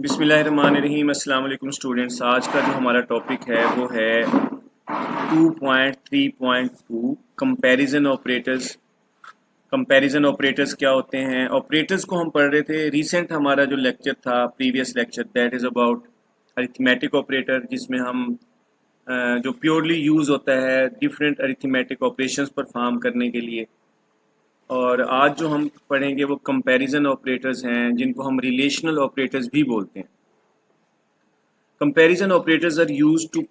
बिस्मिल्लाहिर्रहमानिर्रहीम। अस्सलाम वालेकुम स्टूडेंट्स। आज का जो हमारा टॉपिक है वो है 2.3.2 कंपैरिजन ऑपरेटर्स। कंपैरिजन ऑपरेटर्स क्या होते हैं? ऑपरेटर्स को हम पढ़ रहे थे। रिसेंट हमारा जो लेक्चर था, previous lecture, that is about arithmetic operator, जिसमें हम जो प्योरली यूज़ होता है डिफरेंट अरिथमेटिक ऑपरेशंस परफॉर्म करने के लिए। और आज जो हम पढ़ेंगे वो कंपैरिजन ऑपरेटर्स हैं, जिनको हम रिलेशनल ऑपरेटर्स भी बोलते हैं। Comparison operators are used to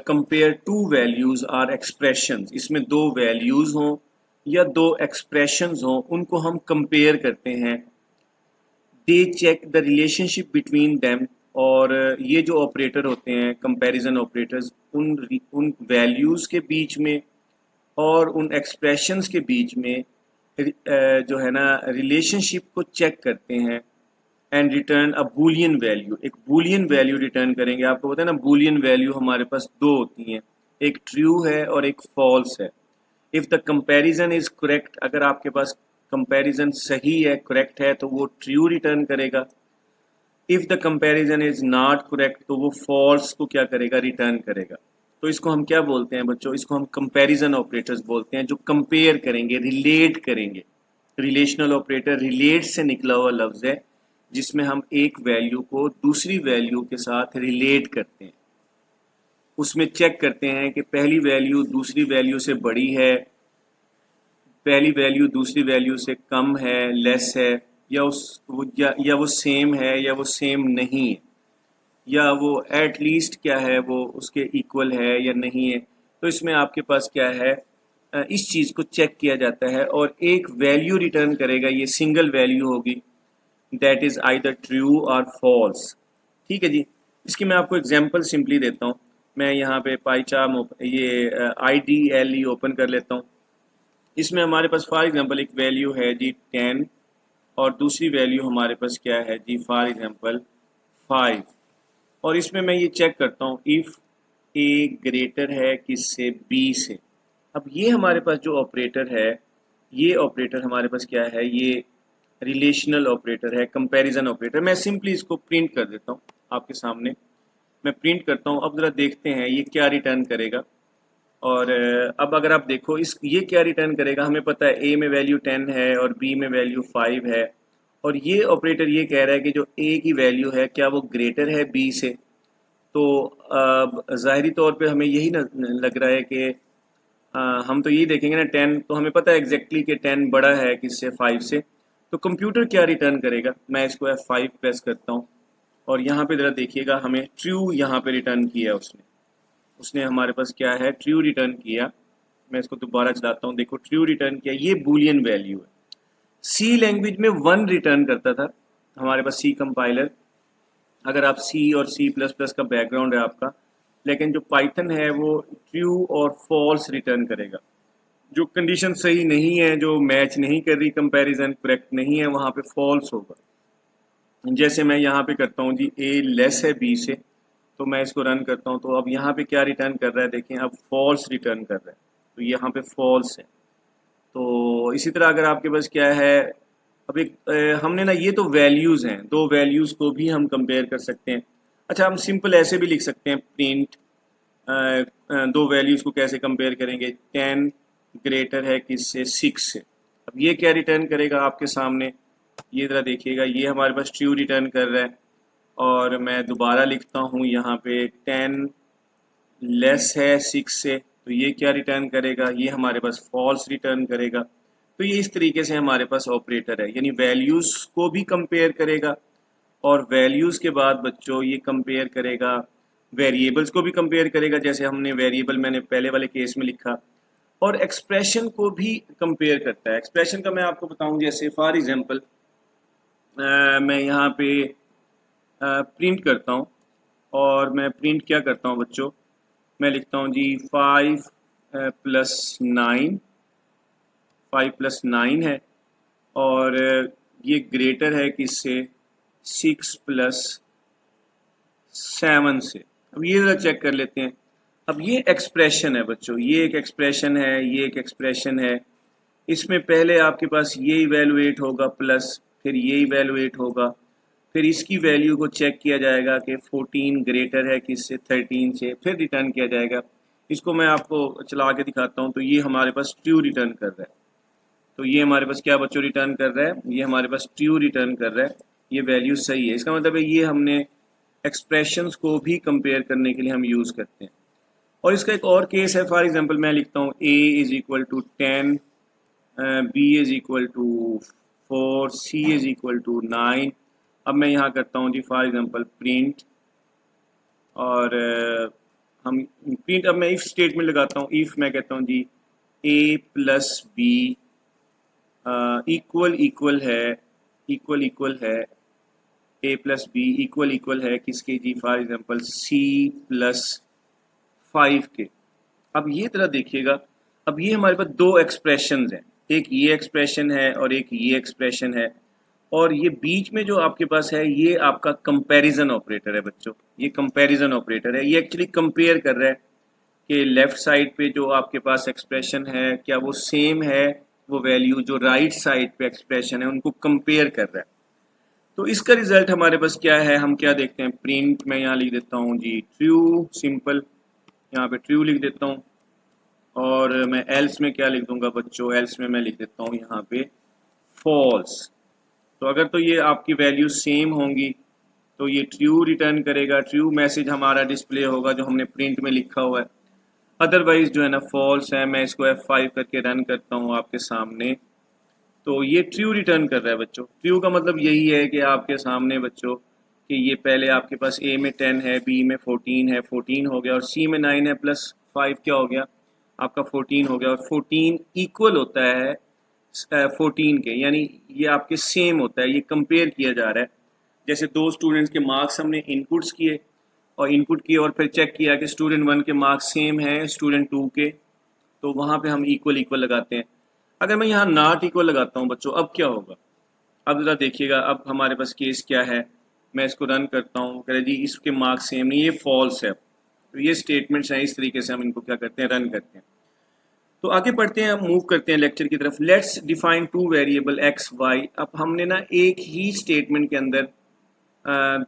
compare two values or expressions. इसमें दो वैल्यूज हों या दो एक्सप्रेशंस हों, उनको हम कंपेयर करते हैं। They check the relationship between them. और ये जो ऑपरेटर होते हैं कंपैरिजन ऑपरेटर्स, उन वैल्यूज के बीच में और उन एक्सप्रेशंस के बीच में जो है ना रिलेशनशिप को चेक करते हैं and return a Boolean value. एक बूलियन वैल्यू रिटर्न करेंगे। आपको पता है ना, बूलियन वैल्यू हमारे पास दो होती हैं, एक ट्रू है और एक फॉल्स है। If the comparison is correct, अगर आपके पास कंपैरिजन सही है, करेक्ट है, तो वो ट्रू रिटर्न करेगा। If the comparison is not correct, तो वो फॉल्स को क्या करेगा, रिटर्न करेगा। तो इसको हम क्या बोलते हैं बच्चों? इसको हम कंपैरिजन ऑपरेटर्स बोलते हैं, जो कंपेयर करेंगे, रिलेट करेंगे। रिलेशनल ऑपरेटर रिलेट से निकला हुआ लफ्ज़ है, जिसमें हम एक वैल्यू को दूसरी वैल्यू के साथ रिलेट करते हैं। उसमें चेक करते हैं कि पहली वैल्यू दूसरी वैल्यू से बड़ी है, पहली वैल्यू दूसरी वैल्यू से कम है, लेस है, या वो सेम है या वो सेम नहीं है, या वो एट लीस्ट क्या है, वो उसके इक्वल है या नहीं है। तो इसमें आपके पास क्या है, इस चीज़ को चेक किया जाता है और एक वैल्यू रिटर्न करेगा। ये सिंगल वैल्यू होगी, दैट इज़ आइदर ट्रू और फॉल्स। ठीक है जी। इसकी मैं आपको एग्जांपल सिंपली देता हूँ। मैं यहाँ पे पाईचार्म ये IDLE ओपन कर लेता हूँ। इसमें हमारे पास फॉर एग्जांपल एक वैल्यू है जी 10 और दूसरी वैल्यू हमारे पास क्या है जी, फॉर एग्जांपल 5। और इसमें मैं ये चेक करता हूँ इफ़ ए ग्रेटर है किससे, बी से। अब ये हमारे पास जो ऑपरेटर है, ये ऑपरेटर हमारे पास क्या है, ये रिलेशनल ऑपरेटर है, कंपैरिजन ऑपरेटर। मैं सिंपली इसको प्रिंट कर देता हूँ आपके सामने। मैं प्रिंट करता हूँ। अब ज़रा देखते हैं ये क्या रिटर्न करेगा। और अब अगर आप देखो इस ये क्या रिटर्न करेगा, हमें पता है ए में वैल्यू 10 है और बी में वैल्यू 5 है। और ये ऑपरेटर ये कह रहा है कि जो ए की वैल्यू है क्या वो ग्रेटर है बी से। तो ज़ाहिरी तौर पे हमें यही लग रहा है कि हम तो यही देखेंगे ना, 10 तो हमें पता है एग्जैक्टली कि 10 बड़ा है किससे, 5 से। तो कंप्यूटर क्या रिटर्न करेगा? मैं इसको F5 प्रेस करता हूँ और यहाँ पे ज़रा देखिएगा, हमें ट्रू यहाँ पे रिटर्न किया उसने। उसने हमारे पास क्या है, ट्रू रिटर्न किया। मैं इसको दोबारा चलाता हूँ, देखो ट्रू रिटर्न किया। ये बूलियन वैल्यू है। सी लैंग्वेज में 1 रिटर्न करता था हमारे पास सी कंपाइलर, अगर आप सी और सी प्लस प्लस का बैकग्राउंड है आपका। लेकिन जो पाइथन है वो ट्रू और फॉल्स रिटर्न करेगा। जो कंडीशन सही नहीं है, जो मैच नहीं कर रही, कंपैरिजन करेक्ट नहीं है, वहाँ पे फॉल्स होगा। जैसे मैं यहाँ पे करता हूँ जी, ए लेस है बी से, तो मैं इसको रन करता हूँ। तो अब यहाँ पे क्या रिटर्न कर रहा है, देखें, अब फॉल्स रिटर्न कर रहा है। तो यहाँ पे फॉल्स है। तो इसी तरह अगर आपके पास क्या है, अब एक हमने ना, ये तो वैल्यूज़ हैं, दो वैल्यूज़ को भी हम कंपेयर कर सकते हैं। अच्छा, हम सिंपल ऐसे भी लिख सकते हैं, प्रिंट दो वैल्यूज़ को कैसे कंपेयर करेंगे। 10 ग्रेटर है किससे, 6 से। अब ये क्या रिटर्न करेगा आपके सामने, ये ज़रा देखिएगा। ये हमारे पास ट्रू रिटर्न कर रहा है। और मैं दोबारा लिखता हूँ यहाँ पे 10 लेस है 6 से, तो ये क्या रिटर्न करेगा, ये हमारे पास फॉल्स रिटर्न करेगा। तो ये इस तरीके से हमारे पास ऑपरेटर है, यानी वैल्यूज़ को भी कंपेयर करेगा और वैल्यूज़ के बाद बच्चों ये कंपेयर करेगा, वेरिएबल्स को भी कंपेयर करेगा, जैसे हमने वेरिएबल मैंने पहले वाले केस में लिखा। और एक्सप्रेशन को भी कंपेयर करता है। एक्सप्रेशन का मैं आपको बताऊं, जैसे फॉर एग्जांपल मैं यहाँ पे प्रिंट करता हूँ। और मैं प्रिंट क्या करता हूँ बच्चों, मैं लिखता हूँ जी 5 प्लस 9, 5 प्लस 9 है। और ये ग्रेटर है किससे, 6 प्लस 7 से। अब ये ज़रा चेक कर लेते हैं। अब ये एक्सप्रेशन है बच्चों, ये एक एक्सप्रेशन है, ये एक एक्सप्रेशन है। इसमें पहले आपके पास ये इवैल्यूएट होगा प्लस, फिर ये इवैल्यूएट होगा। फिर इसकी वैल्यू को चेक किया जाएगा कि 14 ग्रेटर है किससे, 13 से, फिर रिटर्न किया जाएगा। इसको मैं आपको चला के दिखाता हूँ। तो ये हमारे पास ट्रू रिटर्न कर रहा है। तो ये हमारे पास क्या बच्चों रिटर्न कर रहा है, ये हमारे पास ट्रू रिटर्न कर रहा है, ये वैल्यू सही है। इसका मतलब है ये हमने एक्सप्रेशंस को भी कंपेयर करने के लिए हम यूज़ करते हैं। और इसका एक और केस है, फॉर एग्जांपल मैं लिखता हूँ a is equal to 10, b is equal to 4, c is equal to 9। अब मैं यहाँ करता हूँ जी फॉर एग्जांपल प्रिंट, और हम प्रिंट, अब मैं इफ स्टेटमेंट लगाता हूँ। इफ मैं कहता हूँ जी a plus B equal equal है a प्लस बी इक्वल है किसके जी, फॉर एग्जांपल c प्लस 5 के। अब ये तरह देखिएगा, अब ये हमारे पास दो एक्सप्रेशंस हैं, एक ये एक्सप्रेशन है और एक ये एक्सप्रेशन है, और ये बीच में जो आपके पास है ये आपका कंपैरिजन ऑपरेटर है बच्चों। ये कंपैरिजन ऑपरेटर है, ये एक्चुअली कंपेयर कर रहा है कि लेफ्ट साइड पे जो आपके पास एक्सप्रेशन है क्या वो सेम है, वो वैल्यू जो राइट साइड पे एक्सप्रेशन है उनको कंपेयर कर रहा है। तो इसका रिजल्ट हमारे पास क्या है, हम क्या देखते हैं, प्रिंट में यहाँ लिख देता हूँ जी ट्रू, सिंपल यहाँ पे ट्रू लिख देता हूँ, और मैं एल्स में क्या लिख दूंगा बच्चों, एल्स में मैं लिख देता हूँ यहाँ पे फॉल्स। तो अगर तो ये आपकी वैल्यू सेम होंगी तो ये ट्रू रिटर्न करेगा, ट्रू मैसेज हमारा डिस्प्ले होगा जो हमने प्रिंट में लिखा हुआ है। अदरवाइज जो है ना फॉल्स है। मैं इसको F5 करके रन करता हूँ आपके सामने, तो ये ट्रू रिटर्न कर रहा है बच्चों। ट्रू का मतलब यही है कि आपके सामने बच्चों कि ये पहले आपके पास A में 10 है, B में 14 है, 14 हो गया, और C में 9 है प्लस 5 क्या हो गया आपका 14 हो गया, और 14 इक्वल होता है 14 के, यानी ये आपके सेम होता है, ये कंपेयर किया जा रहा है। जैसे दो स्टूडेंट्स के मार्क्स हमने इनपुट किए और फिर चेक किया कि स्टूडेंट 1 के मार्क्स सेम है स्टूडेंट 2 के, तो वहाँ पे हम इक्वल लगाते हैं। अगर मैं यहाँ नॉट इक्वल लगाता हूँ बच्चों, अब क्या होगा, अब ज़रा देखिएगा, अब हमारे पास केस क्या है। मैं इसको रन करता हूँ, कह रहे जी इसके मार्क्स सेम नहीं, ये फॉल्स है। तो ये स्टेटमेंट्स हैं, इस तरीके से हम इनको क्या करते हैं, रन करते हैं। तो आगे बढ़ते हैं, मूव करते हैं लेक्चर की तरफ। Let's define two variable X Y. अब हमने ना एक ही स्टेटमेंट के अंदर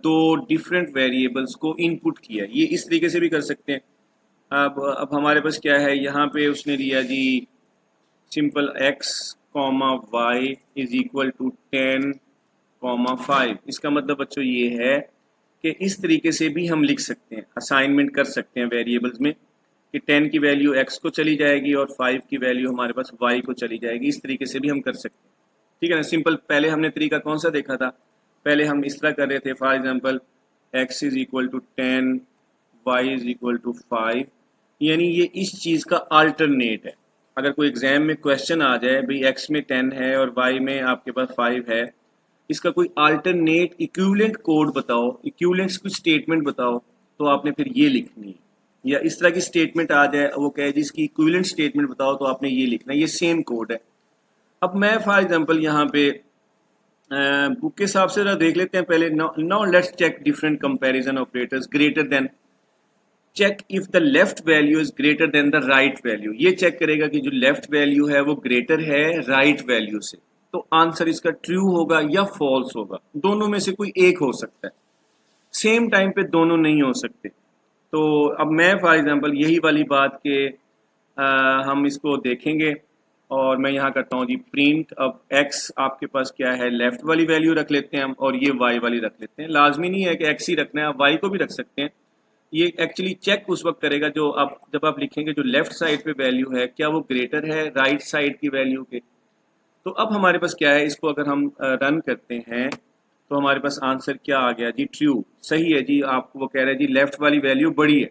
दो डिफरेंट वेरिएबल्स को इनपुट किया, ये इस तरीके से भी कर सकते हैं। अब हमारे पास क्या है, यहाँ पे उसने दिया जी simple x comma Y is equal to 10 comma 5। इसका मतलब बच्चों ये है कि इस तरीके से भी हम लिख सकते हैं, असाइनमेंट कर सकते हैं वेरिएबल्स में, कि 10 की वैल्यू x को चली जाएगी और 5 की वैल्यू हमारे पास y को चली जाएगी। इस तरीके से भी हम कर सकते हैं, ठीक है ना, सिंपल। पहले हमने तरीका कौन सा देखा था, पहले हम इस तरह कर रहे थे, for example x is equal to 10, y is equal to 5, यानी ये इस चीज़ का अल्टरनेट है। अगर कोई एग्जाम में क्वेश्चन आ जाए भाई x में 10 है और y में आपके पास 5 है, इसका कोई अल्टरनेट इक्विवेलेंट कोड बताओ, इक्विवेलेंट कुछ स्टेटमेंट बताओ, तो आपने फिर ये लिखनी है। या इस तरह की स्टेटमेंट आ जाए, वो कहे जी इसकी इक्विवेलेंट स्टेटमेंट बताओ, तो आपने ये लिखना है, ये सेम कोड है। अब मैं फॉर एग्जांपल यहाँ पे बुक के हिसाब से देख लेते हैं पहले। Now let's check different comparison operators greater than. Check if the left value is greater than the right value. ये चेक करेगा कि जो लेफ्ट वैल्यू है वो ग्रेटर है राइट वैल्यू से। तो आंसर इसका ट्रू होगा या फॉल्स होगा, दोनों में से कोई एक हो सकता है, सेम टाइम पे दोनों नहीं हो सकते। तो अब मैं फॉर एग्जांपल यही वाली बात के हम इसको देखेंगे, और मैं यहाँ करता हूँ जी प्रिंट। अब x आपके पास क्या है, लेफ्ट वाली वैल्यू रख लेते हैं हम, और ये y वाली रख लेते हैं। लाजमी नहीं है कि x ही रखना है, आप y को भी रख सकते हैं। ये एक्चुअली चेक उस वक्त करेगा जब आप लिखेंगे जो लेफ्ट साइड पे वैल्यू है क्या वो ग्रेटर है राइट साइड की वैल्यू के। तो अब हमारे पास क्या है, इसको अगर हम रन करते हैं तो हमारे पास आंसर क्या आ गया जी, ट्रू, सही है जी। आपको वो कह रहे हैं जी लेफ्ट वाली वैल्यू बड़ी है,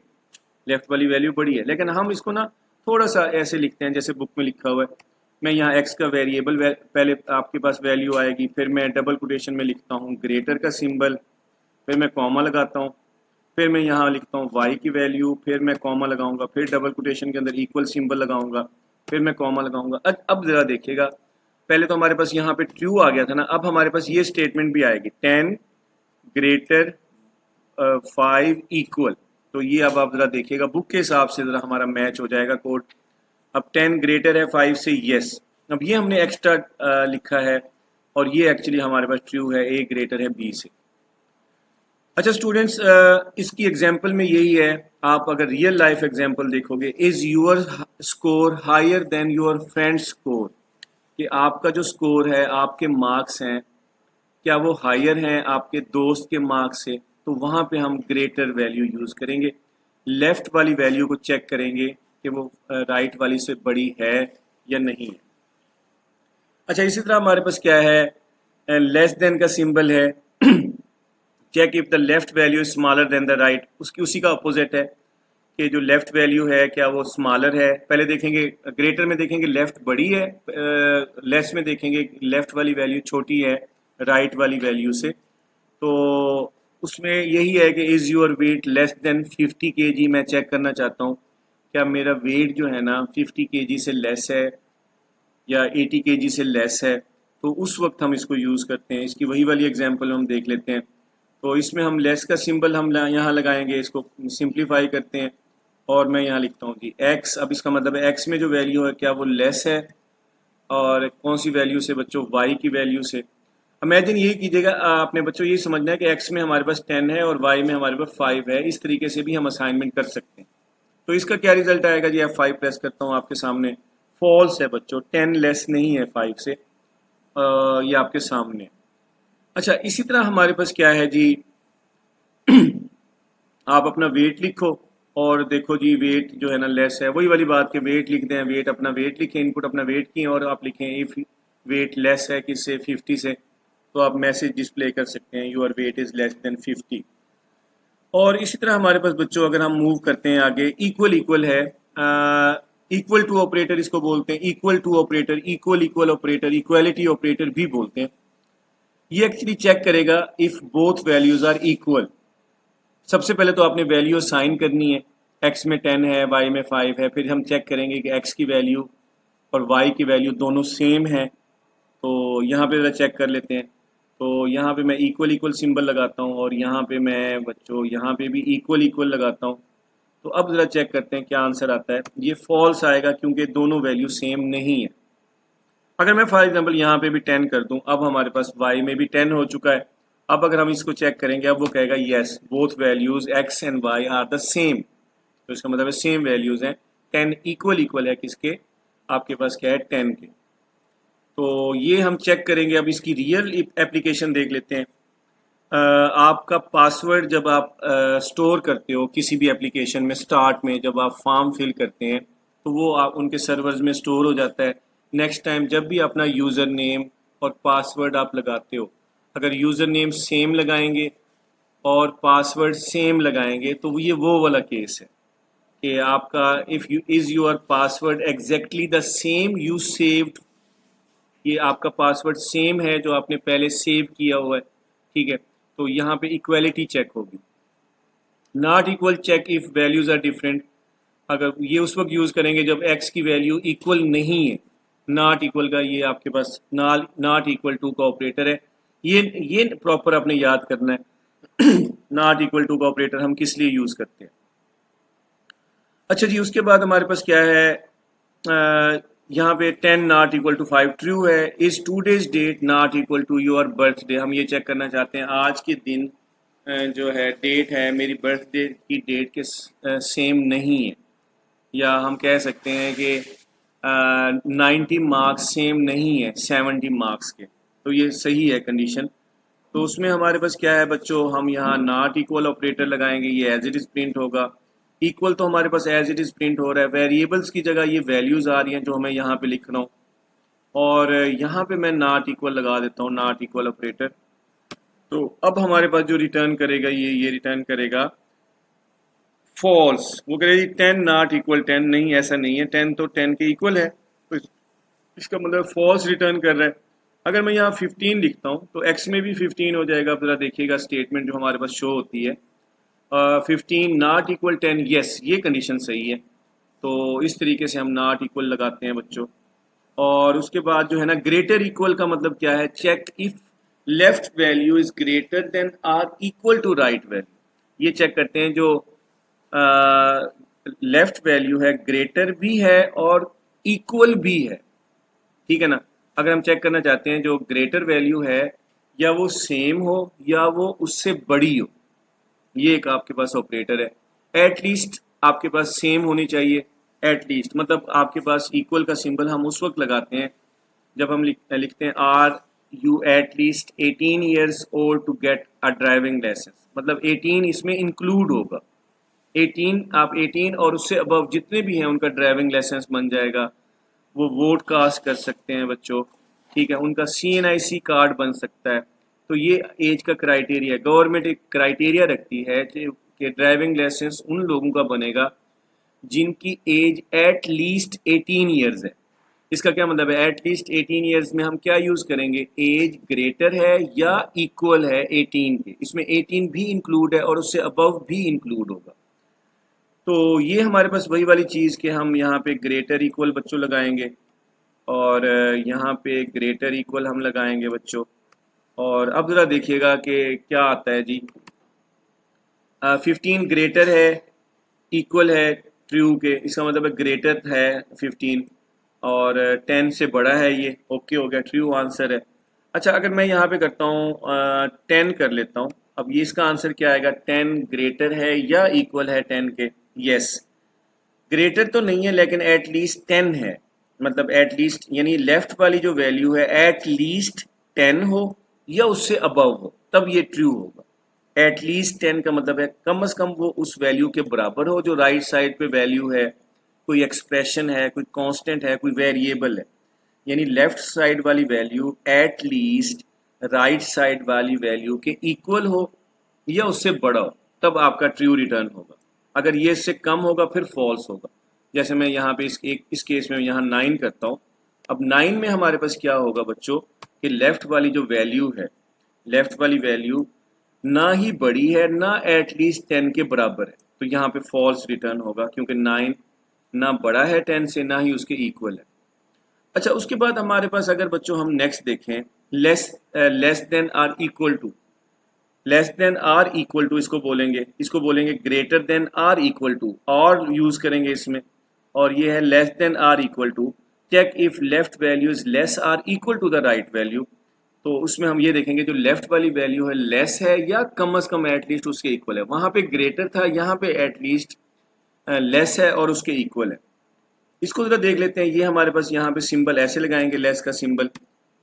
लेफ्ट वाली वैल्यू बड़ी है। लेकिन हम इसको ना थोड़ा सा ऐसे लिखते हैं जैसे बुक में लिखा हुआ है। मैं यहाँ x का वेरिएबल पहले आपके पास वैल्यू आएगी, फिर मैं डबल कोटेशन में लिखता हूँ ग्रेटर का सिंबल, फिर मैं कॉमा लगाता हूँ, फिर मैं यहाँ लिखता हूँ y की वैल्यू, फिर मैं कॉमा लगाऊंगा, फिर डबल कोटेशन के अंदर इक्वल सिंबल लगाऊंगा, फिर मैं कॉमा लगाऊंगा। अब जरा देखिएगा, पहले तो हमारे पास यहाँ पे ट्रू आ गया था ना, अब हमारे पास ये स्टेटमेंट भी आएगी 10 ग्रेटर 5 इक्वल। तो ये अब आप जरा देखिएगा बुक के हिसाब से जरा हमारा मैच हो जाएगा कोड। अब 10 ग्रेटर है 5 से, यस। अब ये हमने एक्स्ट्रा लिखा है, और ये एक्चुअली हमारे पास ट्रू है, a ग्रेटर है b से। अच्छा स्टूडेंट्स, इसकी एग्जांपल में यही है, आप अगर रियल लाइफ एग्जांपल देखोगे, is your score higher than your friend's score, कि आपका जो स्कोर है, आपके मार्क्स हैं, क्या वो हायर हैं आपके दोस्त के मार्क्स से, तो वहाँ पे हम ग्रेटर वैल्यू यूज़ करेंगे। लेफ्ट वाली वैल्यू को चेक करेंगे कि वो राइट वाली से बड़ी है या नहीं है। अच्छा इसी तरह हमारे पास क्या है, लेस देन का सिंबल है, check if the left value is smaller than the right, उसकी उसी का अपोजिट है कि जो लेफ्ट वैल्यू है क्या वो स्मॉलर है। पहले देखेंगे ग्रेटर में देखेंगे लेफ्ट बड़ी है, लेस में देखेंगे लेफ्ट वाली वैल्यू छोटी है राइट वाली वैल्यू से। तो उसमें यही है कि is your weight less than 50 kg, मैं चेक करना चाहता हूँ क्या मेरा वेट जो है ना 50 kg से लेस है या 80 kg से लेस है, तो उस वक्त हम इसको यूज़ करते हैं। इसकी वही वाली एग्जांपल हम देख लेते हैं। तो इसमें हम लेस का सिंबल हम यहाँ लगाएंगे, इसको सिंप्लीफाई करते हैं और मैं यहाँ लिखता हूँ जी x। अब इसका मतलब है x में जो वैल्यू है क्या वो लेस है, और कौन सी वैल्यू से बच्चों, y की वैल्यू से। इमेजिन यही कीजिएगा, आपने बच्चों यही समझना है कि x में हमारे पास 10 है और y में हमारे पास 5 है। इस तरीके से भी हम असाइनमेंट कर सकते हैं। तो इसका क्या रिजल्ट आएगा जी, F5 प्रेस करता हूँ आपके सामने, फॉल्स है बच्चों, 10 लेस नहीं है 5 से, ये आपके सामने। अच्छा इसी तरह हमारे पास क्या है जी, आप अपना वेट लिखो और देखो जी वेट जो है ना लेस है, वही वाली बात के वेट लिख दें, वेट अपना वेट लिखें, इनपुट अपना वेट किए और आप लिखें इफ़ वेट लेस है किससे, 50 से, तो आप मैसेज डिस्प्ले कर सकते हैं your weight is less than 50। और इसी तरह हमारे पास बच्चों अगर हम मूव करते हैं आगे, इक्वल इक्वल है, इक्वल टू ऑपरेटर इसको बोलते हैं, equal to operator, equal equal operator, equality operator भी बोलते हैं। ये एक्चुअली चेक करेगा if both values are equal. सबसे पहले तो आपने वैल्यू असाइन करनी है, x में 10 है y में 5 है, फिर हम चेक करेंगे कि x की वैल्यू और y की वैल्यू दोनों सेम है। तो यहाँ पे ज़रा चेक कर लेते हैं। तो यहाँ पे मैं इक्वल इक्वल सिंबल लगाता हूँ और यहाँ पे मैं बच्चों यहाँ पे भी इक्वल इक्वल लगाता हूँ। तो अब ज़रा चेक करते हैं क्या आंसर आता है। ये फॉल्स आएगा क्योंकि दोनों वैल्यू सेम नहीं है। अगर मैं फॉर एग्जांपल यहाँ पे भी 10 कर दूं, अब हमारे पास y में भी 10 हो चुका है। अब अगर हम इसको चेक करेंगे, अब वो कहेगा yes both values x and y are the same, तो इसका मतलब है सेम वैल्यूज हैं। 10 इक्वल इक्वल है किसके, आपके पास क्या है 10 के। तो ये हम चेक करेंगे। अब इसकी रियल एप्लीकेशन देख लेते हैं। आपका पासवर्ड जब आप स्टोर करते हो किसी भी एप्लीकेशन में, स्टार्ट में जब आप फॉर्म फिल करते हैं तो वो आप उनके सर्वर्स में स्टोर हो जाता है। नेक्स्ट टाइम जब भी अपना यूज़र नेम और पासवर्ड आप लगाते हो, अगर यूज़र नेम सेम लगाएंगे और पासवर्ड सेम लगाएंगे तो वो वाला केस है कि आपका if you is your password exactly the same you saved, ये आपका पासवर्ड सेम है जो आपने पहले सेव किया हुआ है, ठीक है। तो यहाँ पे इक्वालिटी चेक होगी। Not equal check if values are different, अगर ये उस वक्त यूज़ करेंगे जब x की वैल्यू इक्वल नहीं है। नॉट इक्वल का ये आपके पास नॉट इक्वल टू का ऑपरेटर है, ये प्रॉपर आपने याद करना है। नॉट इक्वल टू का ऑपरेटर हम किस लिए यूज़ करते हैं। अच्छा जी उसके बाद हमारे पास क्या है, यहाँ पे 10 नॉट इक्वल टू 5 ट्रू है। Is today's date not equal to your birthday, हम ये चेक करना चाहते हैं आज के दिन जो है डेट है मेरी बर्थडे की डेट के सेम नहीं है, या हम कह सकते हैं कि 90 मार्क्स सेम नहीं है 70 मार्क्स के, तो ये सही है कंडीशन। तो उसमें हमारे पास क्या है बच्चों, हम यहाँ नॉट इक्वल ऑपरेटर लगाएंगे, ये एज इट इज़ प्रिंट होगा। इक्वल तो हमारे पास एज इट इज़ प्रिंट हो रहा है, वेरिएबल्स की जगह ये वैल्यूज़ आ रही हैं जो हमें यहाँ पे लिख रहा हूँ, और यहाँ पे मैं नॉट इक्वल लगा देता हूँ, नॉट इक्वल ऑपरेटर। तो अब हमारे पास जो रिटर्न करेगा ये रिटर्न करेगा फॉल्स। वो कहेगी 10 नॉट इक्वल 10, नहीं ऐसा नहीं है, 10 तो 10 के इक्वल है, तो इसका मतलब फॉल्स रिटर्न कर रहा है। अगर मैं यहाँ 15 लिखता हूँ तो x में भी 15 हो जाएगा। ज़रा देखिएगा स्टेटमेंट जो हमारे पास शो होती है, 15 नॉट इक्वल 10, यस ये कंडीशन सही है। तो इस तरीके से हम नॉट इक्वल लगाते हैं बच्चों। और उसके बाद जो है ना ग्रेटर इक्वल का मतलब क्या है, check if left value is greater than or equal to right value. ये चेक करते हैं जो लेफ्ट वैल्यू है ग्रेटर भी है और इक्वल भी है, ठीक है ना। अगर हम चेक करना चाहते हैं जो ग्रेटर वैल्यू है या वो सेम हो या वो उससे बड़ी हो, ये एक आपके पास ऑपरेटर है। एट लीस्ट आपके पास सेम होनी चाहिए। एट लीस्ट मतलब आपके पास इक्वल का सिंबल हम उस वक्त लगाते हैं जब हम लिखते हैं are you at least 18 years old to get a driving licence, मतलब 18 इसमें इंक्लूड होगा। 18 आप 18 और उससे अबव जितने भी हैं उनका ड्राइविंग लाइसेंस बन जाएगा। वो वोट कास्ट कर सकते हैं बच्चों, ठीक है, उनका CNIC कार्ड बन सकता है। तो ये एज का क्राइटेरिया, गवर्नमेंट एक क्राइटेरिया रखती है कि ड्राइविंग लाइसेंस उन लोगों का बनेगा जिनकी एज एट लीस्ट 18 ईयर्स है। इसका क्या मतलब है, एट लीस्ट 18 ईयर्स में हम क्या यूज करेंगे, एज ग्रेटर है या इक्वल है 18 के, इसमें 18 भी इंक्लूड है और उससे अबव भी इंक्लूड होगा। तो ये हमारे पास वही वाली चीज़ कि हम यहाँ पे ग्रेटर इक्वल बच्चों लगाएंगे और यहाँ पे ग्रेटर इक्वल हम लगाएंगे बच्चों। और अब ज़रा देखिएगा कि क्या आता है जी। 15 ग्रेटर है, इक्वल है ट्रू के, इसका मतलब है ग्रेटर है 15 और 10 से बड़ा है ये, ओके हो गया, ट्रू आंसर है। अच्छा अगर मैं यहाँ पे करता हूँ 10 कर लेता हूँ, अब ये इसका आंसर क्या आएगा, 10 ग्रेटर है या इक्वल है 10 के, यस ग्रेटर तो नहीं है लेकिन एट लीस्ट 10 है, मतलब एट लीस्ट यानी लेफ्ट वाली जो वैल्यू है एट लीस्ट 10 हो या उससे अबव हो तब ये ट्रू होगा। एट लीस्ट 10 का मतलब है कम से कम वो उस वैल्यू के बराबर हो जो राइट साइड पे वैल्यू है, कोई एक्सप्रेशन है, कोई कांस्टेंट है, कोई वेरिएबल है, यानी लेफ्ट साइड वाली value at least right side वाली वैल्यू के इक्वल हो या उससे बड़ा हो तब आपका ट्रू रिटर्न होगा। अगर ये इससे कम होगा फिर फॉल्स होगा। जैसे मैं यहाँ पे इस केस में यहाँ 9 करता हूँ। अब 9 में हमारे पास क्या होगा बच्चों कि लेफ्ट वाली जो वैल्यू है, लेफ्ट वाली वैल्यू ना ही बड़ी है ना एट लीस्ट 10 के बराबर है, तो यहाँ पे फॉल्स रिटर्न होगा क्योंकि 9 ना बड़ा है 10 से ना ही उसके इक्वल है। अच्छा उसके बाद हमारे पास अगर बच्चों हम नेक्स्ट देखें, less than or equal to, less than or equal to इसको बोलेंगे greater than or equal to, और यूज करेंगे इसमें, और ये है less than or equal to, check if left value is less or equal to the right value. तो उसमें हम ये देखेंगे जो लेफ्ट वाली वैल्यू है लेस है या कम से कम एटलीस्ट उसके इक्वल है, वहां पे ग्रेटर था, यहाँ पे एटलीस्ट लेस है और उसके इक्वल है। इसको जरा देख लेते हैं, ये हमारे पास यहाँ पे सिंबल ऐसे लगाएंगे लेस का सिंबल,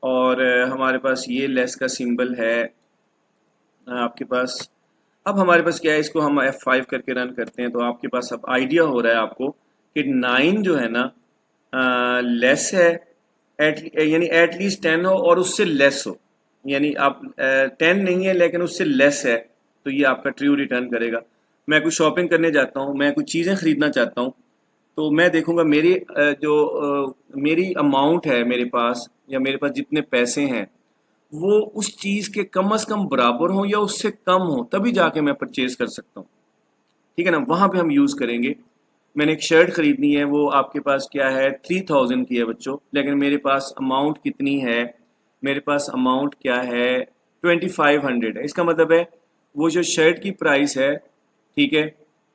और हमारे पास ये लेस का सिंबल है आपके पास। अब हमारे पास क्या है, इसको हम F5 करके रन करते हैं तो आपके पास अब आइडिया हो रहा है आपको कि 9 जो है ना लेस है, यानी एटलीस्ट 10 हो और उससे लेस हो, यानी आप 10 नहीं है लेकिन उससे लेस है, तो ये आपका ट्रू रिटर्न करेगा। मैं कुछ शॉपिंग करने जाता हूँ, मैं कुछ चीज़ें खरीदना चाहता हूँ, तो मैं देखूंगा मेरी मेरी अमाउंट है मेरे पास, या मेरे पास जितने पैसे हैं वो उस चीज़ के कम से कम बराबर हो या उससे कम हो तभी जाके मैं परचेज कर सकता हूँ, ठीक है ना, वहाँ पे हम यूज़ करेंगे। मैंने एक शर्ट खरीदनी है, वो आपके पास क्या है 3000 की है बच्चों, लेकिन मेरे पास अमाउंट कितनी है, मेरे पास अमाउंट क्या है 2500 है। इसका मतलब है वो जो शर्ट की प्राइस है, ठीक है,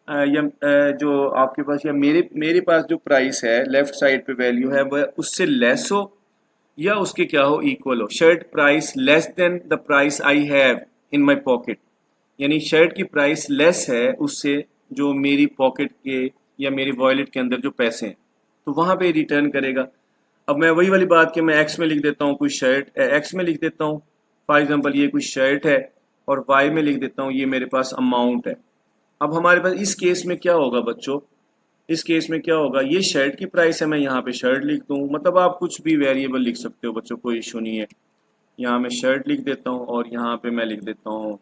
या जो आपके पास या मेरे मेरे पास जो प्राइस है लेफ्ट साइड पे वैल्यू है वह उससे लेस हो या उसके क्या हो, इक्वल हो। Shirt price less than the price I have in my pocket, यानी शर्ट की प्राइस लेस है उससे जो मेरी पॉकेट के या मेरी वॉलेट के अंदर जो पैसे हैं, तो वहाँ पे रिटर्न करेगा। अब मैं वही वाली बात कि मैं एक्स में लिख देता हूँ कोई शर्ट, एक्स में लिख देता हूँ फॉर एग्जांपल ये कोई शर्ट है, और वाई में लिख देता हूँ ये मेरे पास अमाउंट है। अब हमारे पास इस केस में क्या होगा बच्चों, इस केस में क्या होगा, ये शर्ट की प्राइस है, मैं यहाँ पे शर्ट लिख दूँ, मतलब आप कुछ भी वेरिएबल लिख सकते हो बच्चों, कोई इशू नहीं है। यहाँ मैं शर्ट लिख देता हूँ और यहाँ पे मैं लिख देता हूँ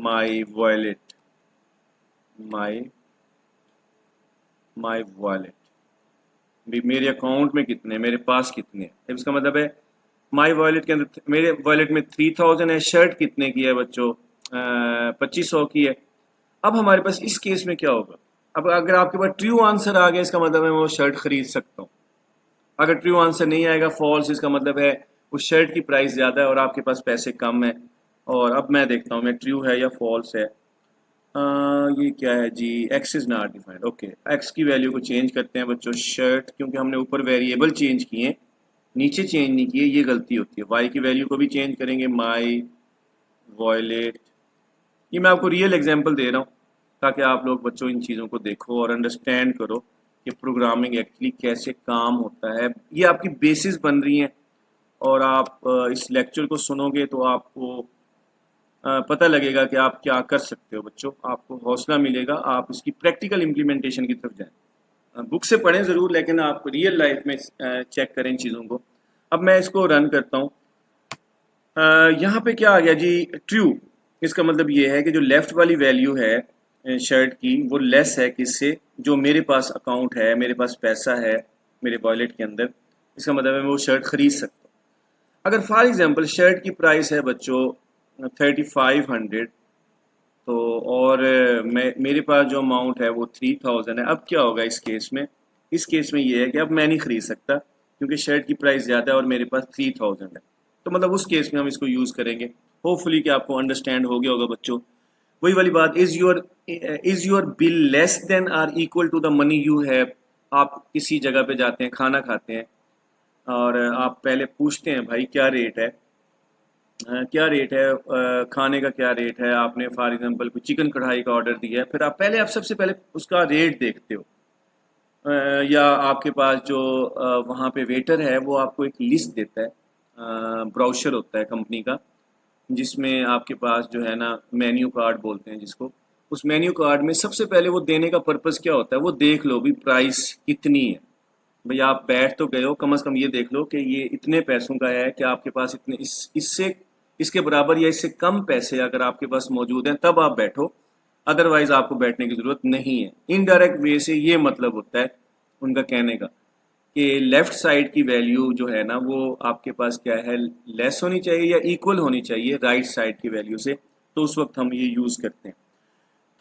my wallet, my my wallet भी मेरे अकाउंट में कितने, मेरे पास कितने हैं, इसका मतलब है माई वॉलेट के अंदर मेरे वॉलेट में 3000 है, शर्ट कितने की है बच्चों 2500 की है। अब हमारे पास इस केस में क्या होगा, अब अगर आपके पास ट्रू आंसर आ गया इसका मतलब है मैं वो शर्ट खरीद सकता हूँ, अगर ट्रू आंसर नहीं आएगा फॉल्स, इसका मतलब है उस शर्ट की प्राइस ज़्यादा है और आपके पास पैसे कम है। और अब मैं देखता हूँ मैं ट्रू है या फॉल्स है। ये क्या है जी, X is not defined, okay X की वैल्यू को चेंज करते हैं बच्चों, शर्ट क्योंकि हमने ऊपर वेरिएबल चेंज किए नीचे चेंज नहीं किए, ये गलती होती है। वाई की वैल्यू को भी चेंज करेंगे, माई वॉलेट ये मैं आपको रियल एग्जांपल दे रहा हूँ ताकि आप लोग बच्चों इन चीज़ों को देखो और अंडरस्टैंड करो कि प्रोग्रामिंग एक्चुअली कैसे काम होता है। ये आपकी बेसिस बन रही हैं और आप इस लेक्चर को सुनोगे तो आपको पता लगेगा कि आप क्या कर सकते हो बच्चों, आपको हौसला मिलेगा, आप इसकी प्रैक्टिकल इम्प्लीमेंटेशन की तरफ जाएं। बुक से पढ़ें ज़रूर, लेकिन आप रियल लाइफ में चेक करें चीज़ों को। अब मैं इसको रन करता हूँ। यहाँ पे क्या आ गया जी, ट्रू। इसका मतलब ये है कि जो लेफ़्ट वाली वैल्यू है शर्ट की, वो लेस है किससे, जो मेरे पास अकाउंट है, मेरे पास पैसा है मेरे वॉलेट के अंदर, इसका मतलब है मैं वो शर्ट ख़रीद सकता हूँ। अगर फॉर एग्जांपल शर्ट की प्राइस है बच्चों 3500, तो और मेरे पास जो अमाउंट है वो 3000 है। अब क्या होगा इस केस में? इस केस में ये है कि अब मैं नहीं ख़रीद सकता क्योंकि शर्ट की प्राइस ज़्यादा है और मेरे पास 3000 है। तो मतलब उस केस में हम इसको यूज़ करेंगे। होपफुली कि आपको अंडरस्टैंड हो गया होगा बच्चों। वही वाली बात, is your bill less than or equal to the money you have. आप किसी जगह पे जाते हैं, खाना खाते हैं और आप पहले पूछते हैं भाई क्या रेट है, क्या रेट है, खाने का क्या रेट है। आपने फॉर एग्जांपल कोई चिकन कढ़ाई का ऑर्डर दिया है, फिर आप सबसे पहले उसका रेट देखते हो। या आपके पास जो वहाँ पे वेटर है वो आपको एक लिस्ट देता है, ब्राउचर होता है कंपनी का, जिसमें आपके पास जो है ना मेन्यू कार्ड बोलते हैं जिसको। उस मेन्यू कार्ड में सबसे पहले वो देने का पर्पस क्या होता है, वो देख लो भी प्राइस कितनी है। भाई आप बैठ तो गए हो, कम से कम ये देख लो कि ये इतने पैसों का है कि आपके पास इतने इससे इसके बराबर या इससे कम पैसे अगर आपके पास मौजूद हैं तब आप बैठो, अदरवाइज आपको बैठने की ज़रूरत नहीं है। इनडायरेक्ट वे से ये मतलब होता है उनका कहने का कि लेफ़्ट साइड की वैल्यू जो है ना वो आपके पास क्या है, लेस होनी चाहिए या इक्वल होनी चाहिए राइट साइड की वैल्यू से। तो उस वक्त हम ये यूज़ करते हैं।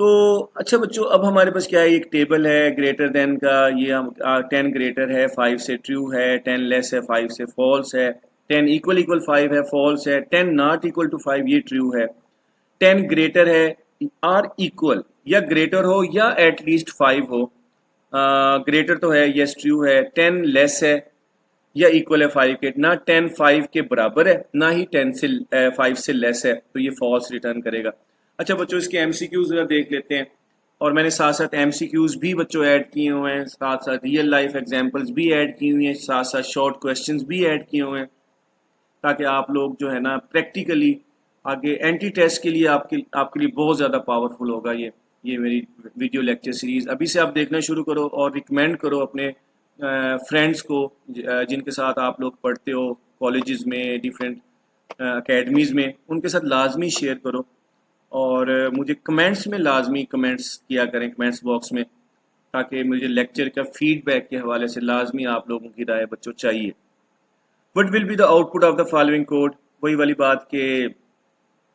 तो अच्छा बच्चों, अब हमारे पास क्या है, एक टेबल है ग्रेटर देन का। ये हम 10 ग्रेटर है 5 से ट्रू है, 10 लेस है 5 से फॉल्स है, 10 इक्वल इक्वल 5 है फॉल्स है, 10 नॉट इक्वल टू 5 ये ट्रू है, 10 ग्रेटर है आर इक्वल या ग्रेटर हो या एटलीस्ट 5 हो। ग्रेटर तो है, यस ट्रू है। 10 लेस है या इक्वल है 5 के, ना 10 5 के बराबर है ना ही 10 से 5 से लेस है, तो ये फॉल्स रिटर्न करेगा। अच्छा बच्चों, इसके एमसीक्यूज जरा देख लेते हैं। और मैंने साथ साथ एमसीक्यूज भी बच्चों ऐड किए हुए हैं, साथ साथ रियल लाइफ एग्जांपल्स भी ऐड की हुई हैं, साथ साथ शॉर्ट क्वेश्चंस भी ऐड किए हुए हैं, ताकि आप लोग जो है ना प्रैक्टिकली आगे एंटी टेस्ट के लिए आपके लिए बहुत ज़्यादा पावरफुल होगा ये मेरी वीडियो लेक्चर सीरीज़। अभी से आप देखना शुरू करो और रिकमेंड करो अपने फ्रेंड्स को जिनके साथ आप लोग पढ़ते हो कॉलेजेस में, डिफरेंट अकेडमीज़ में, उनके साथ लाजमी शेयर करो। और मुझे कमेंट्स में लाजमी कमेंट्स किया करें, कमेंट्स बॉक्स में, ताकि मुझे लेक्चर का फीडबैक के हवाले से लाजमी आप लोगों की राय बच्चों चाहिए। What will be the output of the following code? वही वाली बात कि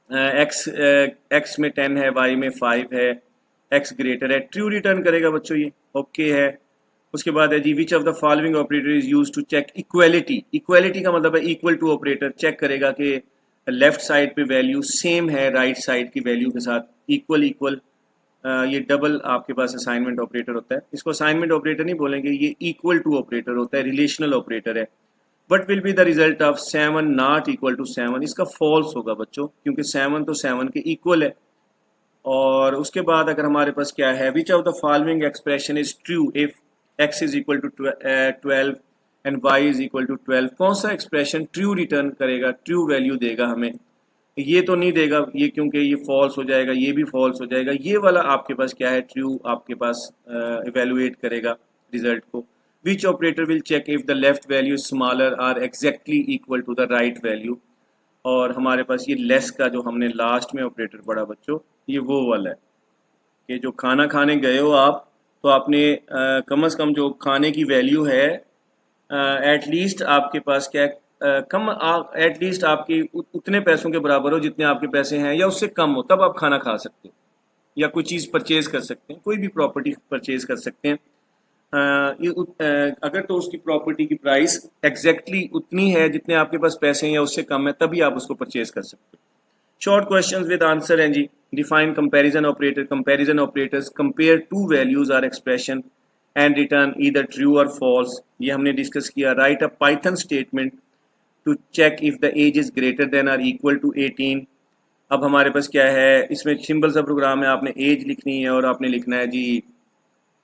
एक्स में 10 है, वाई में 5 है, एक्स ग्रेटर है, ट्रू रिटर्न करेगा बच्चों ये, ओके है। उसके बाद है जी, which of the following operator is use to check equality? Equality का मतलब है इक्वल टू ऑपरेटर, चेक करेगा कि लेफ्ट साइड पे वैल्यू सेम है राइट साइड की वैल्यू के साथ, इक्वल इक्वल। ये डबल आपके पास असाइनमेंट ऑपरेटर होता है, इसको असाइनमेंट ऑपरेटर नहीं बोलेंगे, ये इक्वल टू ऑपरेटर होता है, रिलेशनल ऑपरेटर है। What will be the result of 7 not equal to 7? इसका फॉल्स होगा बच्चों, क्योंकि 7 तो 7 के इक्वल है। और उसके बाद अगर हमारे पास क्या है, which of the following expression is true if x is equal to 12 and y is equal to 12? कौन सा एक्सप्रेशन ट्रू रिटर्न करेगा, ट्रू वैल्यू देगा हमें? ये तो नहीं देगा ये, क्योंकि ये फॉल्स हो जाएगा, ये भी फॉल्स हो जाएगा। ये वाला आपके पास क्या है, ट्रू आपके पास इवेलुएट करेगा रिजल्ट को। Which operator will check if the left value smaller or exactly equal to the right value? और हमारे पास ये लेस का जो हमने लास्ट में ऑपरेटर पढ़ा बच्चों, ये वो वाला है कि जो खाना खाने गए हो आप, तो आपने कम से कम जो खाने की वैल्यू है एटलीस्ट आपके पास क्या एटलीस्ट आपकी उतने पैसों के बराबर हो जितने आपके पैसे हैं या उससे कम हो, तब आप खाना खा सकते हो या कोई चीज़ परचेज कर सकते हैं, कोई भी प्रॉपर्टी परचेज कर सकते हैं। अगर तो उसकी प्रॉपर्टी की प्राइस एग्जैक्टली उतनी है जितने आपके पास पैसे हैं या उससे कम है, तभी आप उसको परचेज कर सकते हो। शॉर्ट क्वेश्चंस विद आंसर हैं जी। Define comparison operator. Comparison operators compare two values or expression and return either true और फॉल्स, ये हमने डिस्कस किया। Write a Python statement to check if the age is greater than or equal to 18। अब हमारे पास क्या है, इसमें सिंपल सा प्रोग्राम है, आपने एज लिखनी है और आपने लिखना है जी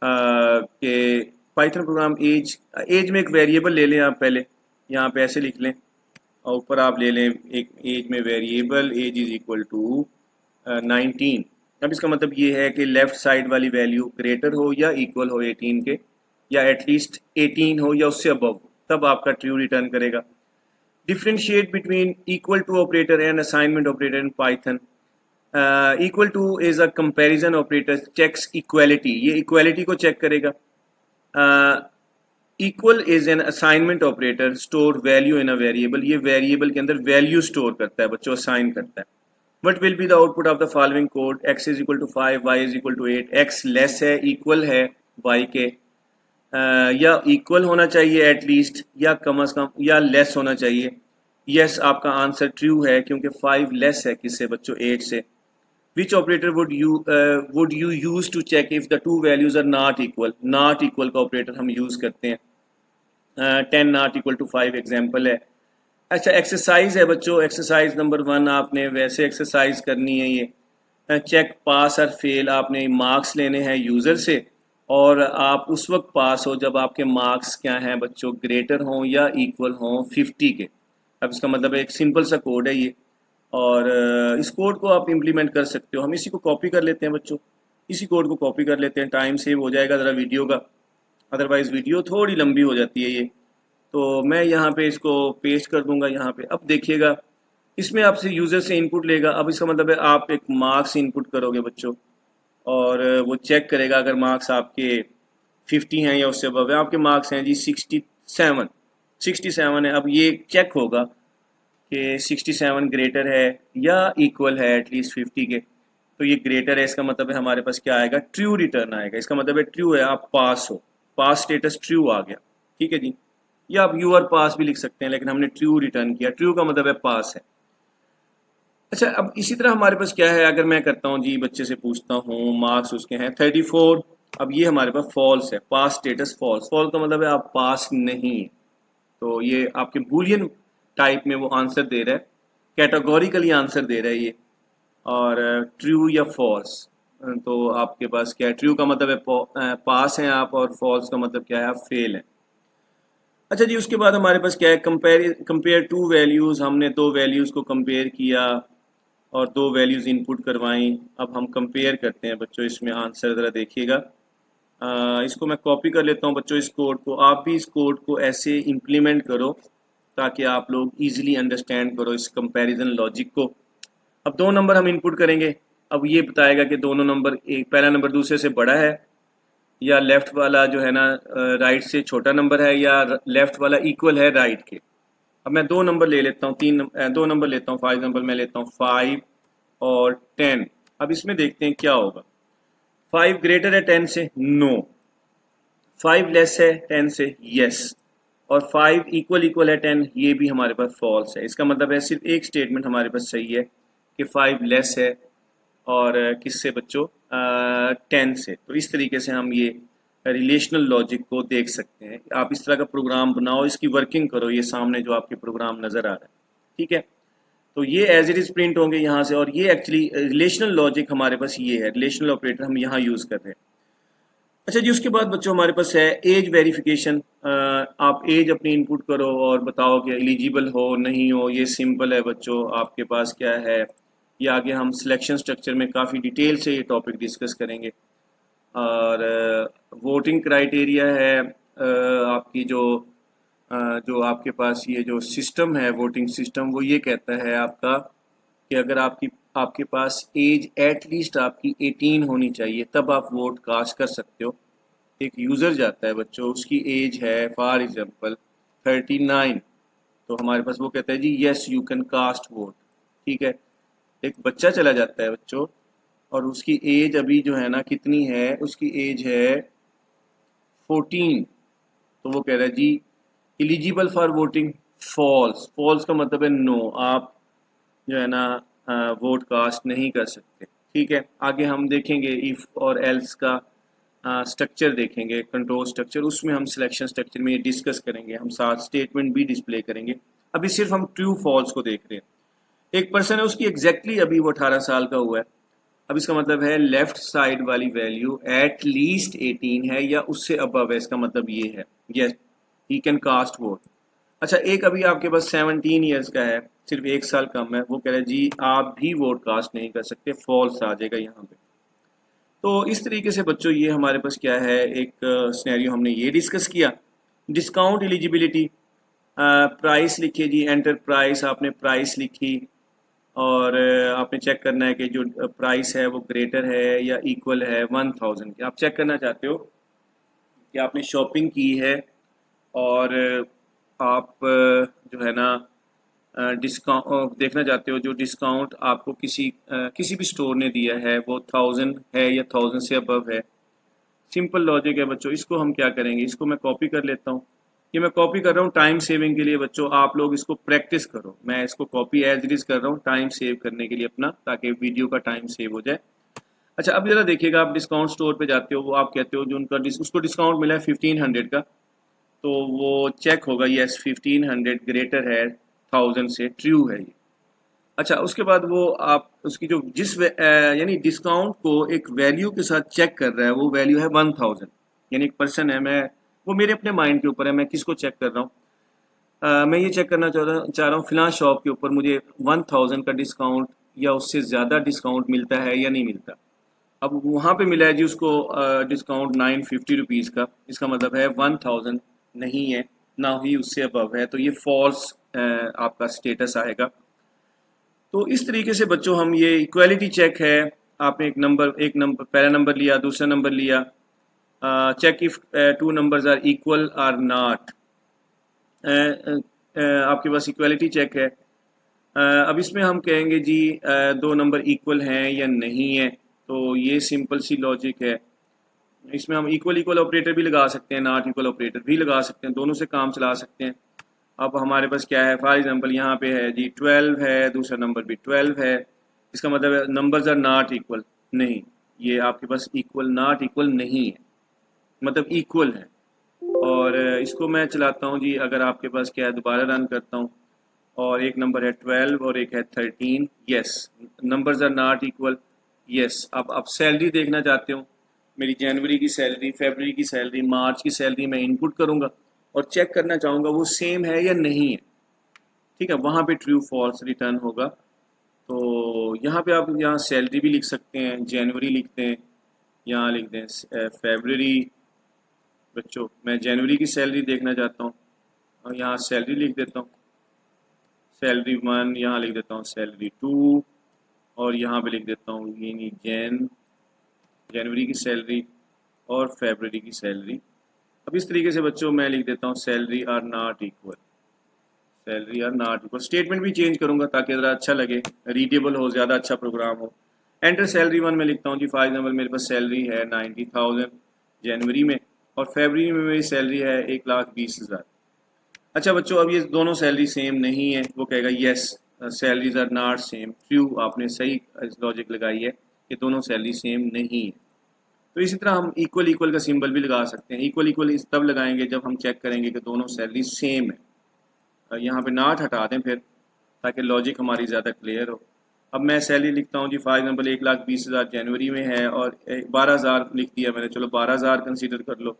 कि पाइथन प्रोग्राम एज, एज में एक वेरिएबल ले लें आप, पहले यहाँ पे ऐसे लिख लें और ऊपर आप ले लें एक एज में variable, age is equal to 19। अब इसका मतलब ये है कि लेफ़्ट साइड वाली वैल्यू ग्रेटर हो या इक्वल हो 18 के, या एटलीस्ट 18 हो या उससे अबव, तब आपका ट्रू रिटर्न करेगा। Differentiate between equal to operator and assignment operator in Python. Equal to is a comparison operator, checks equality, ये इक्वालिटी को चेक करेगा। Equal is an assignment operator, store value in a variable, ये variable के अंदर value store करता है बच्चों, assign करता है। What will be the output of the following code, x is equal to 5, y is equal to 8, x less है equal है वाई के, या इक्वल होना चाहिए एटलीस्ट, या कम अज कम, या लेस होना चाहिए। यस आपका आंसर ट्रू है क्योंकि 5 लेस है किससे बच्चों, 8 से। Which operator would you use to check if the two values are not equal? Not equal का ऑपरेटर हम यूज़ करते हैं। 10 नॉट इक्वल टू 5 एग्जाम्पल है। अच्छा एक्सरसाइज है बच्चों, एक्सरसाइज नंबर 1 आपने वैसे एक्सरसाइज करनी है ये, चेक पास और फेल, आपने मार्क्स लेने हैं यूज़र से और आप उस वक्त पास हो जब आपके मार्क्स क्या हैं बच्चों, ग्रेटर हों या इक्वल हों 50 के। अब इसका मतलब एक सिंपल सा कोड है ये, और इस कोड को आप इम्प्लीमेंट कर सकते हो। हम इसी को कॉपी कर लेते हैं बच्चों, इसी कोड को कॉपी कर लेते हैं, टाइम सेव हो जाएगा ज़रा वीडियो का, अदरवाइज़ वीडियो थोड़ी लंबी हो जाती है ये। तो मैं यहाँ पे इसको पेस्ट कर दूंगा यहाँ पे। अब देखिएगा इसमें आपसे यूज़र से इनपुट लेगा। अब इसका मतलब है आप एक मार्क्स इनपुट करोगे बच्चों और वो चेक करेगा अगर मार्क्स आपके 50 हैं या उससे अबव है। आपके मार्क्स हैं जी 67 है। अब ये चेक होगा कि 67 ग्रेटर है या इक्वल है एटलीस्ट 50 के, तो ये ग्रेटर है, इसका मतलब है हमारे पास क्या आएगा, ट्रू रिटर्न आएगा। इसका मतलब है ट्रू है, आप पास हो, पास स्टेटस ट्रू आ गया, ठीक है जी। या आप यू आर पास भी लिख सकते हैं, लेकिन हमने ट्रू रिटर्न किया, ट्रू का मतलब है पास है। अच्छा अब इसी तरह हमारे पास क्या है, अगर मैं करता हूँ जी बच्चे से पूछता हूँ मार्क्स उसके हैं 34, अब ये हमारे पास फॉल्स है, पास स्टेटस फॉल्स, फॉल्स का मतलब है आप पास नहीं है। तो ये आपके बूलियन टाइप में वो आंसर दे रहा है, कैटेगोरिकली आंसर दे रहा है ये, और ट्रू या फॉल्स। तो आपके पास क्या है, ट्रू का मतलब है पास हैं आप, और फॉल्स का मतलब क्या है, आप फेल हैं। अच्छा जी उसके बाद हमारे पास क्या है, कंपेयर टू वैल्यूज़, हमने दो वैल्यूज़ को कंपेयर किया और दो वैल्यूज़ इनपुट करवाई। अब हम कंपेयर करते हैं बच्चों, इसमें आंसर ज़रा देखिएगा। इसको मैं कॉपी कर लेता हूँ बच्चों, इस कोड को आप भी इस कोड को ऐसे इम्प्लीमेंट करो ताकि आप लोग इजीली अंडरस्टैंड करो इस कंपैरिजन लॉजिक को। अब दो नंबर हम इनपुट करेंगे, अब ये बताएगा कि दोनों नंबर, एक पहला नंबर दूसरे से बड़ा है, या लेफ़्ट वाला जो है ना राइट से छोटा नंबर है, या लेफ़्ट वाला इक्वल है राइट के। अब मैं दो नंबर ले लेता हूँ, दो नंबर लेता हूँ, फॉर एग्जाम्पल मैं लेता हूँ 5 और 10। अब इसमें देखते हैं क्या होगा। 5 ग्रेटर है 10 से, नो। 5 लेस है 10 से, यस। और 5 इक्वल है 10, ये भी हमारे पास फॉल्स है। इसका मतलब है सिर्फ एक स्टेटमेंट हमारे पास सही है कि 5 लेस है, और किससे बच्चों, 10 से। तो इस तरीके से हम ये रिलेशनल लॉजिक को देख सकते हैं। आप इस तरह का प्रोग्राम बनाओ, इसकी वर्किंग करो, ये सामने जो आपके प्रोग्राम नज़र आ रहा है, ठीक है। तो ये एज इट इज़ प्रिंट होंगे यहाँ से, और ये एक्चुअली रिलेशनल लॉजिक हमारे पास ये है, रिलेशनल ऑपरेटर हम यहाँ यूज़ कर रहे हैं। अच्छा जी उसके बाद बच्चों हमारे पास है एज वेरिफिकेशन। आप एज अपनी इनपुट करो और बताओ कि एलिजिबल हो नहीं हो, ये सिंपल है बच्चों। आपके पास क्या है, ये आगे हम सिलेक्शन स्ट्रक्चर में काफ़ी डिटेल से ये टॉपिक डिस्कस करेंगे। और वोटिंग क्राइटेरिया है, आपकी जो आपके पास ये जो सिस्टम है, वोटिंग सिस्टम, वो ये कहता है आपका कि अगर आपके पास एज एट लीस्ट आपकी 18 होनी चाहिए, तब आप वोट कास्ट कर सकते हो। एक यूज़र जाता है बच्चों, उसकी एज है फॉर एग्जांपल 39, तो हमारे पास वो कहता है जी yes you can cast vote, ठीक है। एक बच्चा चला जाता है बच्चों, और उसकी एज अभी जो है ना कितनी है, उसकी एज है 14, तो वो कह रहा है जी eligible for voting, false. False का मतलब है नो, आप जो है ना वोट कास्ट नहीं कर सकते, ठीक है। आगे हम देखेंगे इफ़ और एल्स का स्ट्रक्चर देखेंगे, कंट्रोल स्ट्रक्चर, उसमें हम सिलेक्शन स्ट्रक्चर में ये डिस्कस करेंगे, हम साथ स्टेटमेंट भी डिस्प्ले करेंगे। अभी सिर्फ हम ट्रू फॉल्स को देख रहे हैं। एक पर्सन है उसकी एग्जैक्टली अभी वो 18 साल का हुआ है। अब इसका मतलब है लेफ्ट साइड वाली वैल्यू एट लीस्ट 18 है या उससे अबव है, इसका मतलब ये है yes he can cast vote. अच्छा, एक अभी आपके पास 17 ईयर्स का है, सिर्फ 1 साल कम है, वो कह रहा है जी आप भी वोट कास्ट नहीं कर सकते, फॉल्स आ जाएगा यहाँ पे। तो इस तरीके से बच्चों ये हमारे पास क्या है, एक सिनेरियो हमने ये डिस्कस किया। डिस्काउंट एलिजिबिलिटी, प्राइस लिखिए जी, एंटर प्राइस, आपने प्राइस लिखी और आपने चेक करना है कि जो प्राइस है वो ग्रेटर है या इक्वल है 1000 के। आप चेक करना चाहते हो कि आपने शॉपिंग की है और आप जो है ना डिस्काउंट देखना चाहते हो, जो डिस्काउंट आपको किसी भी स्टोर ने दिया है वो 1000 है या 1000 से अबव है। सिंपल लॉजिक है बच्चों, इसको हम क्या करेंगे, इसको मैं कॉपी कर लेता हूँ। ये मैं कॉपी कर रहा हूँ टाइम सेविंग के लिए बच्चों, आप लोग इसको प्रैक्टिस करो। मैं इसको कॉपी एज इट इज कर रहा हूँ टाइम सेव करने के लिए अपना, ताकि वीडियो का टाइम सेव हो जाए। अच्छा, अब जरा देखिएगा, आप डिस्काउंट स्टोर पे जाते हो, वो आप कहते हो जो उनका उसको डिस्काउंट मिला है 1500 का, तो वो चेक होगा यस 1500 ग्रेटर है 1000 से, ट्रू है ये। अच्छा, उसके बाद वो आप उसकी जो यानी डिस्काउंट को एक वैल्यू के साथ चेक कर रहा है, वो वैल्यू है 1000। यानी एक पर्सन है, मैं वो मेरे अपने माइंड के ऊपर है, मैं किसको चेक कर रहा हूँ, मैं ये चेक करना चाह रहा हूँ फिलहाल शॉप के ऊपर मुझे 1000 का डिस्काउंट या उससे ज़्यादा डिस्काउंट मिलता है या नहीं मिलता। अब वहाँ पे मिला है जी उसको डिस्काउंट 950 रुपीज़ का, इसका मतलब है 1000 नहीं है, ना ही उससे अबव है, तो ये फॉल्स आपका स्टेटस आएगा। तो इस तरीके से बच्चों हम ये इक्वालिटी चेक है, आपने एक नंबर पहला नंबर लिया, दूसरा नंबर लिया, check if two numbers are equal or not, आपके पास इक्वालिटी चेक है। अब इसमें हम कहेंगे जी दो नंबर इक्वल हैं या नहीं है, तो ये सिंपल सी लॉजिक है। इसमें हम इक्वल इक्वल ऑपरेटर भी लगा सकते हैं, नॉट इक्वल ऑपरेटर भी लगा सकते हैं, दोनों से काम चला सकते हैं। अब हमारे पास क्या है, फॉर एग्जांपल यहाँ पे है जी 12 है, दूसरा नंबर भी 12 है, इसका मतलब नंबर्स आर नॉट इक्वल, नहीं, ये आपके पास इक्वल नॉट इक्वल नहीं है, मतलब इक्वल है। और इसको मैं चलाता हूँ जी, अगर आपके पास क्या है, दोबारा रन करता हूँ और एक नंबर है 12 और एक है 13, yes numbers are not equal, yes. अब आप सैलरी देखना चाहते हो, मेरी जनवरी की सैलरी, फरवरी की सैलरी, मार्च की सैलरी मैं इनपुट करूँगा और चेक करना चाहूँगा वो सेम है या नहीं है, ठीक है, वहाँ पे ट्रू फॉल्स रिटर्न होगा। तो यहाँ पे आप यहाँ सैलरी भी लिख सकते हैं, जनवरी लिखते हैं, यहाँ लिख दें फरवरी। बच्चों मैं जनवरी की सैलरी देखना चाहता हूँ और यहाँ सैलरी लिख देता हूँ, सैलरी 1, यहाँ लिख देता हूँ सैलरी 2 और यहाँ पे लिख देता हूँ यानी जनवरी की सैलरी और फरवरी की सैलरी। अब इस तरीके से बच्चों मैं लिख देता हूँ salary are not equal, salary are not equal. Statement भी चेंज करूँगा ताकि ज़रा अच्छा लगे, रीडेबल हो, ज़्यादा अच्छा प्रोग्राम हो। एंटर सैलरी 1 में लिखता हूँ जी, फॉर एग्जाम्पल मेरे पास सैलरी है 90,000 जनवरी में और फरवरी में मेरी सैलरी है 1,20,000। अच्छा बच्चों, अब ये दोनों सैलरी सेम नहीं है, वो कहेगा yes salaries are not same, true, आपने सही लॉजिक लगाई है कि दोनों सैलरी सेम नहीं है। तो इसी तरह हम इक्वल इक्वल का सिंबल भी लगा सकते हैं। इक्वल इक्वल इस तब लगाएंगे जब हम चेक करेंगे कि दोनों सैलरी सेम है। यहाँ पे नॉट हटा दें फिर, ताकि लॉजिक हमारी ज़्यादा क्लियर हो। अब मैं सैलरी लिखता हूँ जी, फॉर एग्जाम्पल 1,20,000 जनवरी में है और 12,000 लिख दिया मैंने, चलो 12,000 कंसीडर कर लो।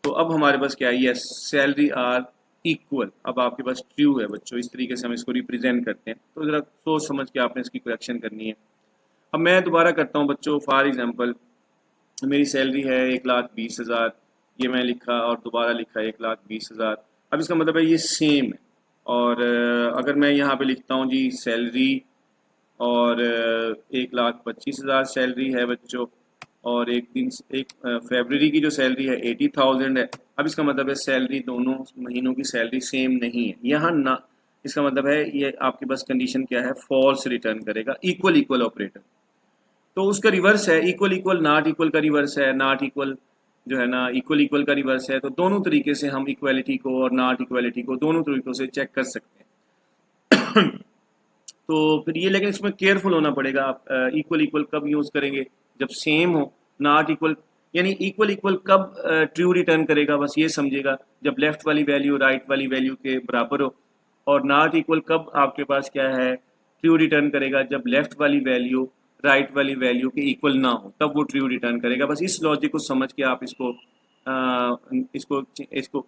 तो अब हमारे पास क्या है, यस सैलरी आर इक्वल, अब आपके पास ट्रू है बच्चों। इस तरीके से हम इसको रिप्रेजेंट करते हैं, तो ज़रा सोच समझ के आपने इसकी करेक्शन करनी है। अब मैं दोबारा करता हूँ बच्चों, फॉर एग्जांपल मेरी सैलरी है 1,20,000, ये मैं लिखा और दोबारा लिखा 1,20,000। अब इसका मतलब है ये सेम है। और अगर मैं यहाँ पे लिखता हूँ जी सैलरी और 1,25,000 सैलरी है बच्चों और एक फरवरी की जो सैलरी है 80,000 है। अब इसका मतलब है सैलरी दोनों महीनों की सैलरी सेम नहीं है, यहाँ ना, इसका मतलब है ये आपके पास कंडीशन क्या है, फॉल्स रिटर्न करेगा। इक्वल इक्वल ऑपरेटर, तो उसका रिवर्स है इक्वल इक्वल, नॉट इक्वल का रिवर्स है नॉट इक्वल, जो है ना इक्वल इक्वल का रिवर्स है। तो दोनों तरीके से हम इक्वलिटी को और नॉट इक्वलिटी को दोनों तरीकों से चेक कर सकते हैं। तो फिर ये, लेकिन इसमें केयरफुल होना पड़ेगा। आप इक्वल इक्वल कब यूज़ करेंगे, जब सेम हो। नॉट इक्वल यानी इक्वल इक्वल कब ट्रू रिटर्न करेगा, बस ये समझिएगा, जब लेफ्ट वाली वैल्यू राइट वाली वैल्यू के बराबर हो। और नॉट इक्वल कब आपके पास क्या है, ट्रू रिटर्न करेगा जब लेफ्ट वाली वैल्यू राइट वाली वैल्यू के इक्वल ना हो, तब वो ट्रू रिटर्न करेगा। बस इस लॉजिक को समझ के आप इसको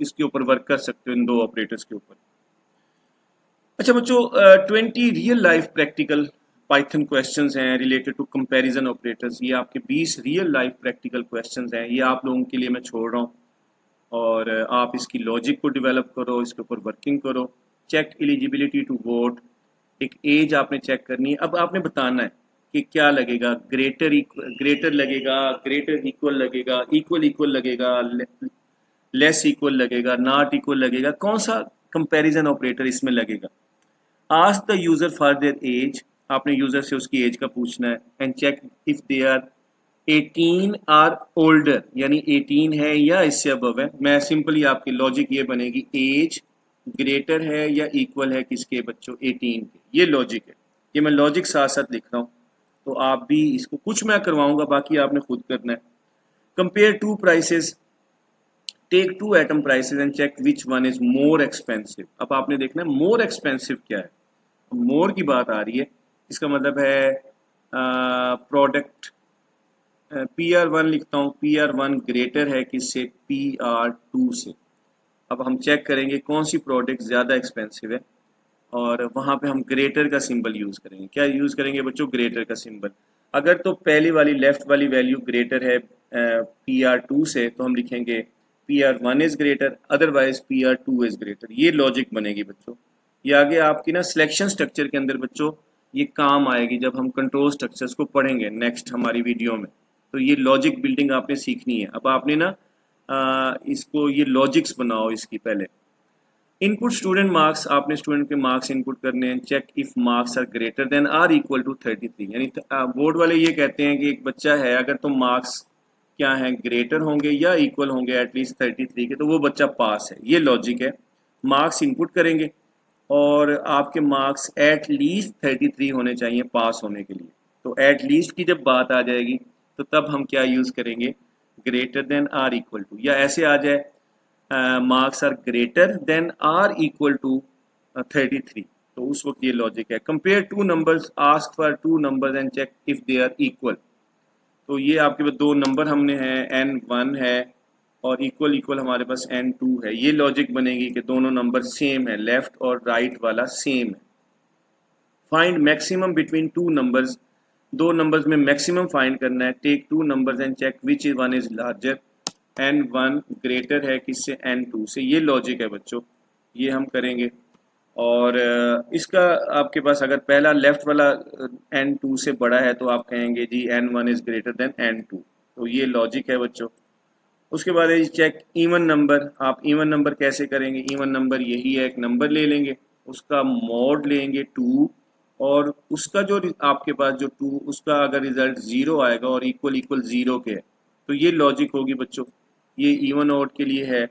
इसके ऊपर वर्क कर सकते हो, इन दो ऑपरेटर्स के ऊपर। अच्छा बच्चों, 20 real life practical Python questions हैं रिलेटेड टू कंपैरिजन ऑपरेटर्स। ये आपके 20 रियल लाइफ प्रैक्टिकल क्वेश्चंस हैं, ये आप लोगों के लिए मैं छोड़ रहा हूँ, और आप इसकी लॉजिक को डेवलप करो, इसके ऊपर वर्किंग करो। चेक एलिजिबिलिटी टू वोट, एक एज आपने चेक करनी है। अब आपने बताना है कि क्या लगेगा, ग्रेटर लगेगा, ग्रेटर इक्वल लगेगा, इक्वल इक्वल लगेगा, लेस इक्वल लगेगा, नॉट इक्वल लगेगा, कौन सा कंपैरिजन ऑपरेटर इसमें लगेगा। Ask the user for their age, आपने यूजर से उसकी एज का पूछना है। And check if they are 18 or older, यानी 18 है या इससे अबव है। मैं सिंपली आपकी लॉजिक ये बनेगी, एज ग्रेटर है या इक्वल है किसके बच्चों, 18 के। ये लॉजिक है, ये मैं लॉजिक साथ साथ लिख रहा हूँ, तो आप भी इसको, कुछ मैं करवाऊंगा, बाकी आपने खुद करना है। Compare two prices, take two item prices and check which one is more expensive. अब आपने देखना है मोर एक्सपेंसिव क्या है, मोर की बात आ रही है, इसका मतलब है प्रोडक्ट PR1 लिखता हूँ, PR1 ग्रेटर है किससे, PR2 से। अब हम चेक करेंगे कौन सी प्रोडक्ट ज़्यादा एक्सपेंसिव है, और वहाँ पे हम ग्रेटर का सिंबल यूज़ करेंगे। क्या यूज़ करेंगे बच्चों, ग्रेटर का सिंबल। अगर तो पहली वाली लेफ्ट वाली वैल्यू ग्रेटर है PR2 से, तो हम लिखेंगे PR1 is greater, otherwise PR2 is greater. ये लॉजिक बनेगी बच्चों। ये आगे आपकी ना सिलेक्शन स्ट्रक्चर के अंदर बच्चों ये काम आएगी, जब हम कंट्रोल स्ट्रक्चर्स को पढ़ेंगे नेक्स्ट हमारी वीडियो में। तो ये लॉजिक बिल्डिंग आपने सीखनी है। अब आपने ना इसको ये लॉजिक्स बनाओ इसकी पहले। इनपुट स्टूडेंट मार्क्स, आपने स्टूडेंट के मार्क्स इनपुट करने हैं। Check if marks are greater than or equal to 33, यानी बोर्ड वाले ये कहते हैं कि एक बच्चा है, अगर तो मार्क्स क्या है, ग्रेटर होंगे या इक्वल होंगे एटलीस्ट 33 के, तो वो बच्चा पास है। ये लॉजिक है। मार्क्स इनपुट करेंगे और आपके मार्क्स एट लीस्ट 33 होने चाहिए पास होने के लिए। तो एट लीस्ट की जब बात आ जाएगी तो तब हम क्या यूज़ करेंगे, greater than or equal to, या ऐसे आ जाए marks are greater than or equal to 33, तो उस वक्त ये लॉजिक है। Compare two numbers, ask for two numbers and check if they are equal. तो ये आपके पास दो नंबर हमने हैं, N1 है और इक्वल इक्वल हमारे पास N2 है। ये लॉजिक बनेगी कि दोनों नंबर सेम है, लेफ्ट और राइट वाला सेम है। Find maximum between two numbers, दो नंबर्स में मैक्सिमम फाइंड करना है। Take two numbers and check which is one is larger, N1 greater है किससे, N2 से। ये लॉजिक है बच्चों, ये हम करेंगे। और इसका आपके पास अगर पहला लेफ्ट वाला N2 से बड़ा है तो आप कहेंगे जी N1 is greater then N2। तो ये लॉजिक है बच्चों। उसके बाद है चेक इवन नंबर। आप इवन नंबर कैसे करेंगे, इवन नंबर यही है, एक नंबर ले लेंगे, उसका मॉड लेंगे 2, और उसका जो आपके पास जो 2, उसका अगर रिजल्ट 0 आएगा और इक्वल इक्वल 0 के है, तो ये लॉजिक होगी बच्चों। ये इवन ऑड के लिए है।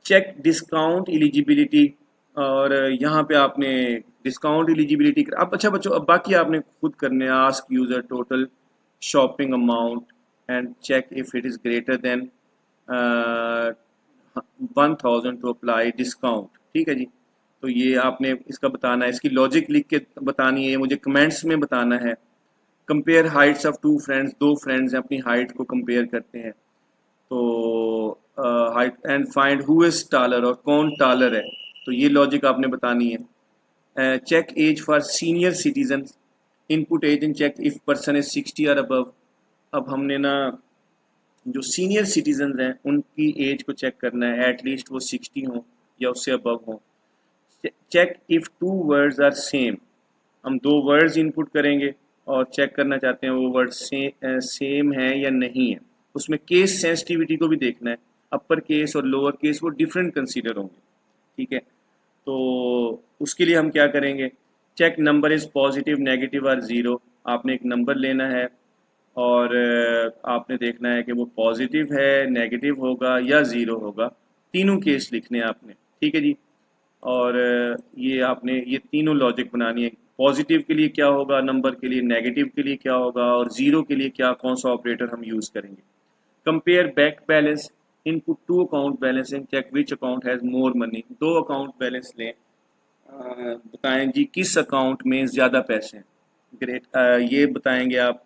चेक डिस्काउंट एलिजिबिलिटी, और यहाँ पे आपने डिस्काउंट एलिजिबिलिटी अब अच्छा बच्चों, अब बाकी आपने खुद करने। Ask user total shopping amount and check if it is greater than 1000 to apply discount. ठीक है जी, तो ये आपने इसका बताना है, इसकी लॉजिक लिख के बतानी है, मुझे कमेंट्स में बताना है। Compare heights of two friends, दो फ्रेंड्स हैं, अपनी हाइट को कंपेयर करते हैं, तो height and find who is taller, और कौन टालर है, तो ये लॉजिक आपने बतानी है। Check age for senior citizen, input age and check if person is 60 और अबव। अब हमने ना जो सीनियर सिटीजन हैं उनकी एज को चेक करना है, एटलीस्ट वो 60 हों या उससे अबव हों। Check if two words are same, हम दो वर्ड्स इनपुट करेंगे और चेक करना चाहते हैं वो वर्ड सेम है या नहीं है। उसमें केस सेंसिटिविटी को भी देखना है, अपर केस और लोअर केस वो डिफरेंट कंसीडर होंगे। ठीक है, तो उसके लिए हम क्या करेंगे, check number is positive negative और ज़ीरो। आपने एक नंबर लेना है और आपने देखना है कि वो पॉजिटिव है, नेगेटिव होगा या ज़ीरो होगा, तीनों केस लिखने हैं आपने। ठीक है जी, और ये आपने ये तीनों लॉजिक बनानी है। पॉजिटिव के लिए क्या होगा नंबर के लिए, नेगेटिव के लिए क्या होगा, और ज़ीरो के लिए क्या, कौन सा ऑपरेटर हम यूज़ करेंगे। Compare bank balance, input two account balance and check which account has more money. दो अकाउंट बैलेंस लें बताएं जी किस अकाउंट में ज़्यादा पैसे हैं। ग्रेट, ये बताएंगे आप।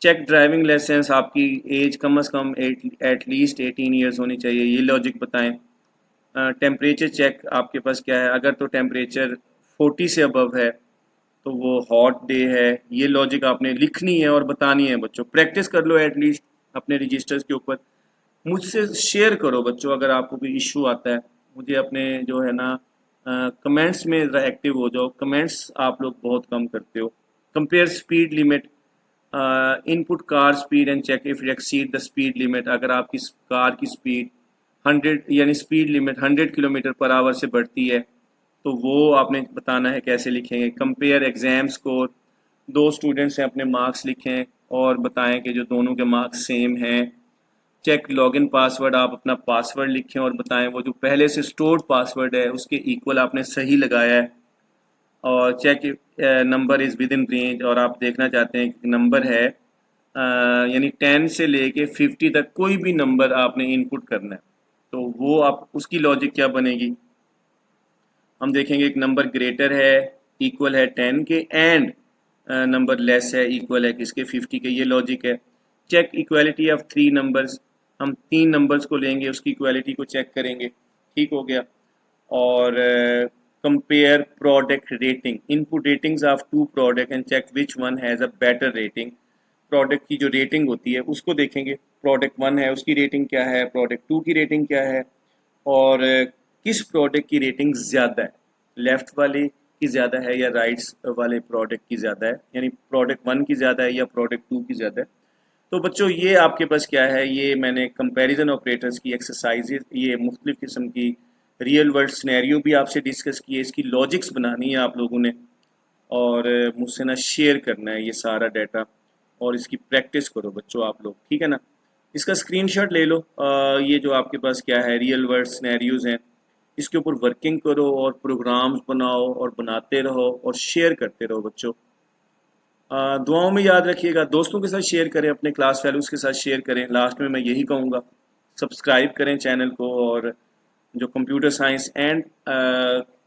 चेक ड्राइविंग लाइसेंस, आपकी एज कम से कम एटलीस्ट 18 ईयर्स होनी चाहिए, ये लॉजिक बताएं। टेम्परेचर चेक आपके पास क्या है, अगर तो टेम्परेचर 40 से अबव है तो वो हॉट डे है, ये लॉजिक आपने लिखनी है और बतानी है बच्चों। प्रैक्टिस कर लो एटलीस्ट अपने रजिस्टर्स के ऊपर। मुझसे शेयर करो बच्चों, अगर आपको कोई इशू आता है मुझे अपने जो है ना कमेंट्स में एक्टिव हो जाओ। कमेंट्स आप लोग बहुत कम करते हो। Compare speed limit, input car speed and check if it exceed the speed limit. अगर आपकी कार की स्पीड 100 यानी speed limit 100 kilometre per hour से बढ़ती है तो वो आपने बताना है, कैसे लिखेंगे। कंपेयर एग्जाम स्कोर, दो स्टूडेंट्स हैं अपने मार्क्स लिखें और बताएं कि जो दोनों के मार्क्स सेम हैं। चेक लॉगिन पासवर्ड, आप अपना पासवर्ड लिखें और बताएं वो जो पहले से स्टोर्ड पासवर्ड है उसके इक्वल आपने सही लगाया है। और check number is within range, और आप देखना चाहते हैं कि नंबर है यानी 10 से लेके 50 तक कोई भी नंबर आपने इनपुट करना है, तो वो आप उसकी लॉजिक क्या बनेगी। हम देखेंगे एक नंबर ग्रेटर है, इक्वल है 10 के, एंड नंबर लेस है, इक्वल है किसके, 50 के, ये लॉजिक है। चेक इक्वालिटी ऑफ 3 नंबर्स, हम 3 नंबर्स को लेंगे उसकी इक्वालिटी को चेक करेंगे, ठीक हो गया। और compare product rating, input ratings of 2 product and check which one has a better rating. Product की जो रेटिंग होती है उसको देखेंगे, प्रोडक्ट 1 है उसकी रेटिंग क्या है, प्रोडक्ट 2 की रेटिंग क्या है, और किस प्रोडक्ट की रेटिंग ज़्यादा है, लेफ़्ट वाले की ज़्यादा है या राइट्स वाले प्रोडक्ट की ज़्यादा है, यानी प्रोडक्ट 1 की ज़्यादा है या प्रोडक्ट 2 की ज़्यादा है। तो बच्चों ये आपके पास क्या है, ये मैंने कंपैरिजन ऑपरेटर्स की एक्सरसाइजेज, ये मुख्तलिफ़ किस्म की रियल वर्ल्ड सिनेरियो भी आपसे डिस्कस किए, इसकी लॉजिक्स बनानी है आप लोगों ने, और मुझसे ना शेयर करना है ये सारा डाटा, और इसकी प्रैक्टिस करो बच्चों आप लोग, ठीक है ना। इसका स्क्रीनशॉट ले लो। ये जो आपके पास क्या है रियल वर्ल्ड सिनेरियोज हैं, इसके ऊपर वर्किंग करो और प्रोग्राम्स बनाओ और बनाते रहो और शेयर करते रहो बच्चों। दुआओं में याद रखिएगा, दोस्तों के साथ शेयर करें, अपने क्लास फेलोज़ के साथ शेयर करें। लास्ट में मैं यही कहूँगा, सब्सक्राइब करें चैनल को, और जो computer science and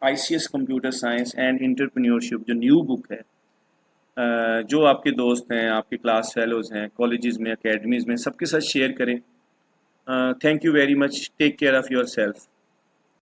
ICS computer science and entrepreneurship जो न्यू बुक है, जो आपके दोस्त हैं, आपके क्लास फेलोज़ हैं, कॉलेजेस में, एकेडमीज़ में, सबके साथ शेयर करें। Thank you very much, take care of your self.